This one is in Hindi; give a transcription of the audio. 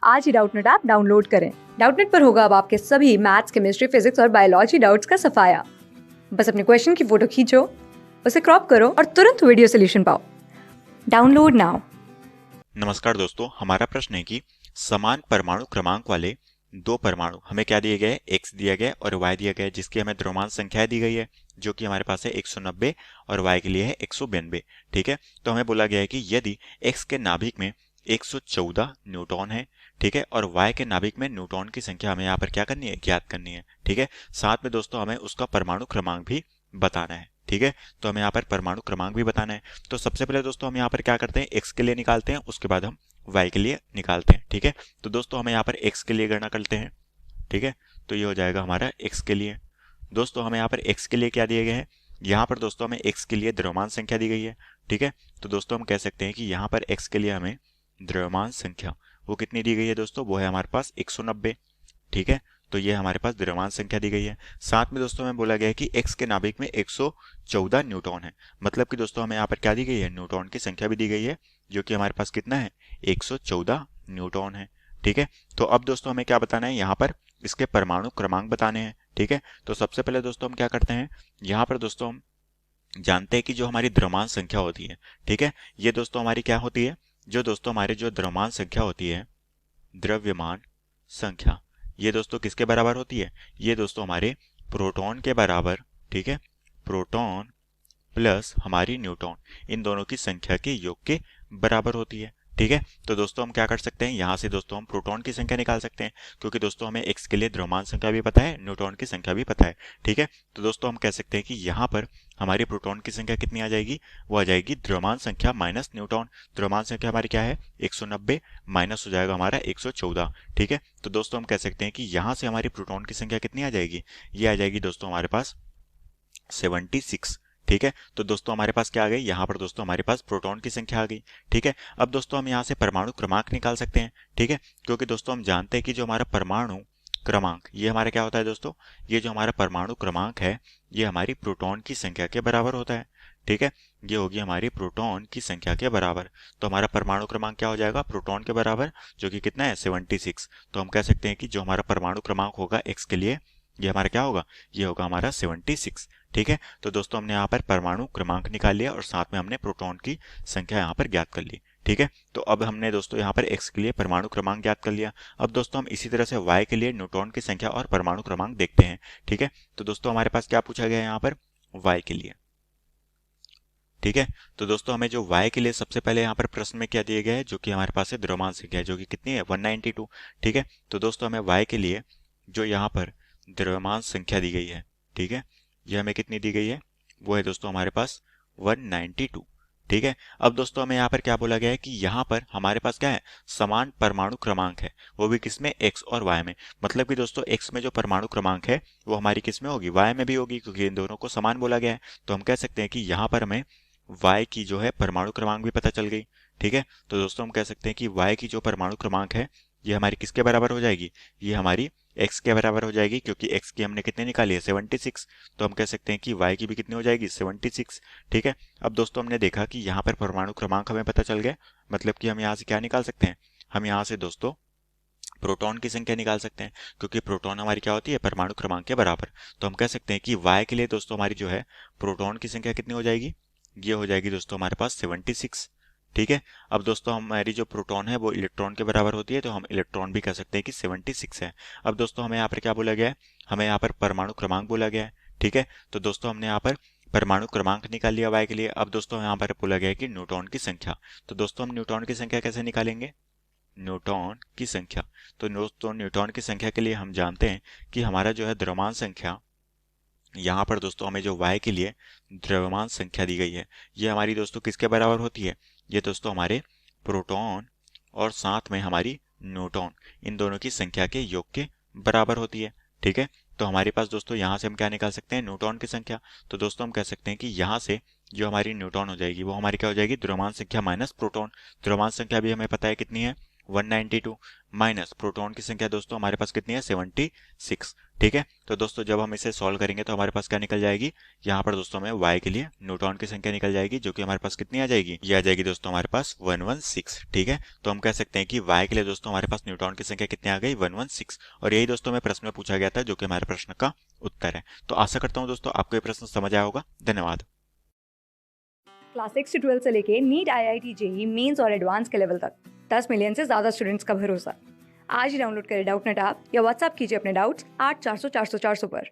आज ही डाउटनेट ऐप डाउनलोड करें। डाउटनेट पर होगा अब आपके सभी मैथ्स, केमिस्ट्री, फिजिक्स और बायोलॉजी डाउट्स का सफाया। बस अपने क्वेश्चन की फोटो खींचो, उसे क्रॉप करो और तुरंत वीडियो सोल्यूशन पाओ। Download now. नमस्कार दोस्तों, हमारा प्रश्न है कि समान परमाणु क्रमांक वाले दो परमाणु हमें क्या दिए गए, x दिया गया और y दिया गया, जिसकी हमें द्रव्यमान संख्या दी गई है जो कि हमारे पास है 190 और y के लिए है 192। ठीक है, तो हमें बोला गया है कि यदि x के नाभिक में 114 न्यूट्रॉन है, ठीक है, और y के नाभिक में न्यूट्रॉन की संख्या हमें यहाँ पर क्या करनी है, ज्ञात करनी है। ठीक है, साथ में दोस्तों हमें उसका परमाणु क्रमांक भी बताना है। ठीक है, तो हमें यहाँ पर परमाणु क्रमांक भी बताना है। तो सबसे पहले दोस्तों हम यहाँ पर क्या करते हैं, x के लिए निकालते हैं, उसके बाद हम y के लिए निकालते हैं। ठीक है, तो दोस्तों हमें यहाँ पर x के लिए गणना करते हैं। ठीक है, तो ये हो जाएगा हमारा x के लिए। दोस्तों हमें यहाँ पर x के लिए क्या दिए गए हैं, यहाँ पर दोस्तों हमें x के लिए द्रव्यमान संख्या दी गई है। ठीक है, तो दोस्तों हम कह सकते हैं कि यहाँ पर x के लिए हमें द्रव्यमान संख्या वो कितनी दी गई है दोस्तों, वो है हमारे पास 190। ठीक है, तो ये हमारे पास द्रव्यमान संख्या दी गई है। साथ में दोस्तों हमें बोला गया है कि x के नाभिक में 114 न्यूट्रॉन है, मतलब कि दोस्तों हमें यहाँ पर क्या दी गई है, न्यूट्रॉन की संख्या भी दी गई है, जो कि हमारे पास कितना है, 114 न्यूट्रॉन है। ठीक है, तो अब दोस्तों हमें क्या बताना है, यहाँ पर इसके परमाणु क्रमांक बताने हैं। ठीक है, तो सबसे पहले दोस्तों हम क्या करते हैं, यहाँ पर दोस्तों हम जानते हैं कि जो हमारी द्रव्यमान संख्या होती है, ठीक है, ये दोस्तों हमारी क्या होती है, जो दोस्तों हमारी जो द्रव्यमान संख्या होती है, द्रव्यमान संख्या, ये दोस्तों किसके बराबर होती है, ये दोस्तों हमारे प्रोटॉन के बराबर। ठीक है, प्रोटॉन प्लस हमारी न्यूट्रॉन, इन दोनों की संख्या के योग के बराबर होती है। ठीक है, तो दोस्तों हम क्या कर सकते हैं, यहाँ से दोस्तों हम प्रोटॉन की संख्या निकाल सकते हैं, क्योंकि दोस्तों हमें x के लिए द्रव्यमान संख्या भी पता है, न्यूट्रॉन की संख्या भी पता है। ठीक है, तो दोस्तों हम कह सकते हैं कि यहाँ पर हमारी प्रोटॉन की संख्या कितनी आ जाएगी, वो आ जाएगी द्रव्यमान संख्या माइनस न्यूट्रॉन। द्रव्यमान संख्या हमारी क्या है, 190 माइनस हो जाएगा हमारा 114। ठीक है, तो दोस्तों हम कह सकते हैं कि यहाँ से हमारी प्रोटॉन की संख्या कितनी आ जाएगी, ये आ जाएगी दोस्तों हमारे पास 76। ठीक है, तो दोस्तों हमारे पास क्या आ गई, यहाँ पर दोस्तों हमारे पास प्रोटॉन की संख्या आ गई। ठीक है, अब दोस्तों हम यहाँ से परमाणु क्रमांक निकाल सकते हैं। ठीक है, क्योंकि दोस्तों हम जानते हैं कि जो हमारा परमाणु क्रमांक, ये हमारा क्या होता है दोस्तों, ये जो हमारा परमाणु क्रमांक है, ये हमारी प्रोटॉन की संख्या के बराबर होता है। ठीक है, ये होगी हमारी प्रोटॉन की संख्या के बराबर। तो हमारा परमाणु क्रमांक क्या हो जाएगा, प्रोटॉन के बराबर, जो कि कितना है, 76। तो हम कह सकते हैं कि जो हमारा परमाणु क्रमांक होगा x के लिए, ये हमारा क्या होगा, ये होगा हमारा 76। ठीक है, तो दोस्तों हमने यहाँ पर परमाणु क्रमांक निकाल लिया और साथ में हमने प्रोटॉन की संख्या यहाँ पर ज्ञात कर ली। ठीक है, तो अब हमने दोस्तों यहाँ पर x के लिए परमाणु क्रमांक ज्ञात कर लिया। अब दोस्तों हम इसी तरह से y के लिए न्यूट्रॉन की संख्या और परमाणु क्रमांक देखते हैं। ठीक है, तो दोस्तों हमारे पास क्या पूछा गया है यहाँ पर, y के लिए। ठीक है, तो दोस्तों हमें जो y के लिए सबसे पहले यहाँ पर प्रश्न में क्या दिया गया है, जो कि हमारे पास है द्रव्यमान संख्या, जो कि कितनी है, 192। ठीक है, तो दोस्तों हमें y के लिए जो यहाँ पर द्रव्यमान संख्या दी गई है, ठीक है, ये हमें कितनी दी गई है, वो है दोस्तों हमारे पास 192। ठीक है, अब दोस्तों हमें यहाँ पर क्या बोला गया है कि यहाँ पर हमारे पास क्या है, समान परमाणु क्रमांक है, वो भी किसमें, x और y में। मतलब कि दोस्तों x में जो परमाणु क्रमांक है वो हमारी किस में होगी, y में भी होगी, क्योंकि इन दोनों को समान बोला गया है। तो हम कह सकते हैं कि यहाँ पर हमें y की जो है परमाणु क्रमांक भी पता चल गई। ठीक है, तो दोस्तों हम कह सकते हैं कि y की जो परमाणु क्रमांक है, ये हमारी किसके बराबर हो जाएगी, ये हमारी x के बराबर हो जाएगी, क्योंकि x की हमने कितने निकाली है, 76। तो हम कह सकते हैं कि y की भी कितनी हो जाएगी, 76। ठीक है, अब दोस्तों हमने देखा कि यहाँ पर परमाणु क्रमांक हमें पता चल गया, मतलब कि हम यहाँ से क्या निकाल सकते हैं, हम यहाँ से दोस्तों प्रोटॉन की संख्या निकाल सकते हैं, क्योंकि प्रोटॉन हमारी क्या होती है, परमाणु क्रमांक के बराबर। तो हम कह सकते हैं कि y के लिए दोस्तों हमारी जो है प्रोटॉन की संख्या कितनी हो जाएगी, ये हो जाएगी दोस्तों हमारे पास 76। ठीक है, अब दोस्तों हमारी जो प्रोटॉन है वो इलेक्ट्रॉन के बराबर होती है, तो हम इलेक्ट्रॉन भी कह सकते हैं कि 76 है। अब दोस्तों हमें यहाँ पर क्या बोला गया है, हमें यहाँ पर परमाणु क्रमांक बोला गया है। ठीक है, तो दोस्तों हमने यहाँ पर परमाणु क्रमांक निकाल लिया y के लिए। अब दोस्तों यहाँ पर बोला गया है कि न्यूट्रॉन की संख्या, तो दोस्तों हम न्यूट्रॉन की संख्या कैसे निकालेंगे, न्यूट्रॉन की संख्या, तो दोस्तों न्यूट्रॉन की संख्या के लिए हम जानते हैं कि हमारा जो है द्रव्यमान संख्या, यहाँ पर दोस्तों हमें जो y के लिए द्रव्यमान संख्या दी गई है, ये हमारी दोस्तों किसके बराबर होती है, ये दोस्तों हमारे प्रोटॉन और साथ में हमारी न्यूट्रॉन, इन दोनों की संख्या के योग के बराबर होती है। ठीक है, तो हमारे पास दोस्तों यहाँ से हम क्या निकाल सकते हैं, न्यूट्रॉन की संख्या। तो दोस्तों हम कह सकते हैं कि यहाँ से जो हमारी न्यूट्रॉन हो जाएगी, वो हमारी क्या हो जाएगी, द्रव्यमान संख्या माइनस प्रोटॉन। द्रव्यमान संख्या भी हमें पता है कितनी है, 192 माइनस प्रोटॉन की संख्या दोस्तों हमारे पास कितनी है 76। ठीक है, तो दोस्तों जब हम इसे सॉल्व करेंगे तो हमारे पास क्या निकल जाएगी, यहाँ पर दोस्तों हमें y के लिए न्यूट्रॉन की संख्या निकल जाएगी, जो कि हमारे पास कितनी आ जाएगी, ये आ जाएगी दोस्तों हमारे पास 116। ठीक है, तो हम कह सकते हैं कि y के लिए दोस्तों हमारे पास न्यूट्रॉन की संख्या कितनी आ गई 116, और यही दोस्तों हमें प्रश्न में पूछा गया था, जो कि हमारे प्रश्न का उत्तर है। तो आशा करता हूँ दोस्तों आपको ये प्रश्न समझ आया होगा। धन्यवाद। क्लास 6 से 12 से लेके नीट, IIT, जेई मेंस और एडवांस के लेवल तक 10 मिलियन से ज्यादा स्टूडेंट्स का भरोसा। आज ही डाउनलोड करें डाउटनेट ऐप या व्हाट्सएप कीजिए अपने डाउट्स 8400 400 400 पर।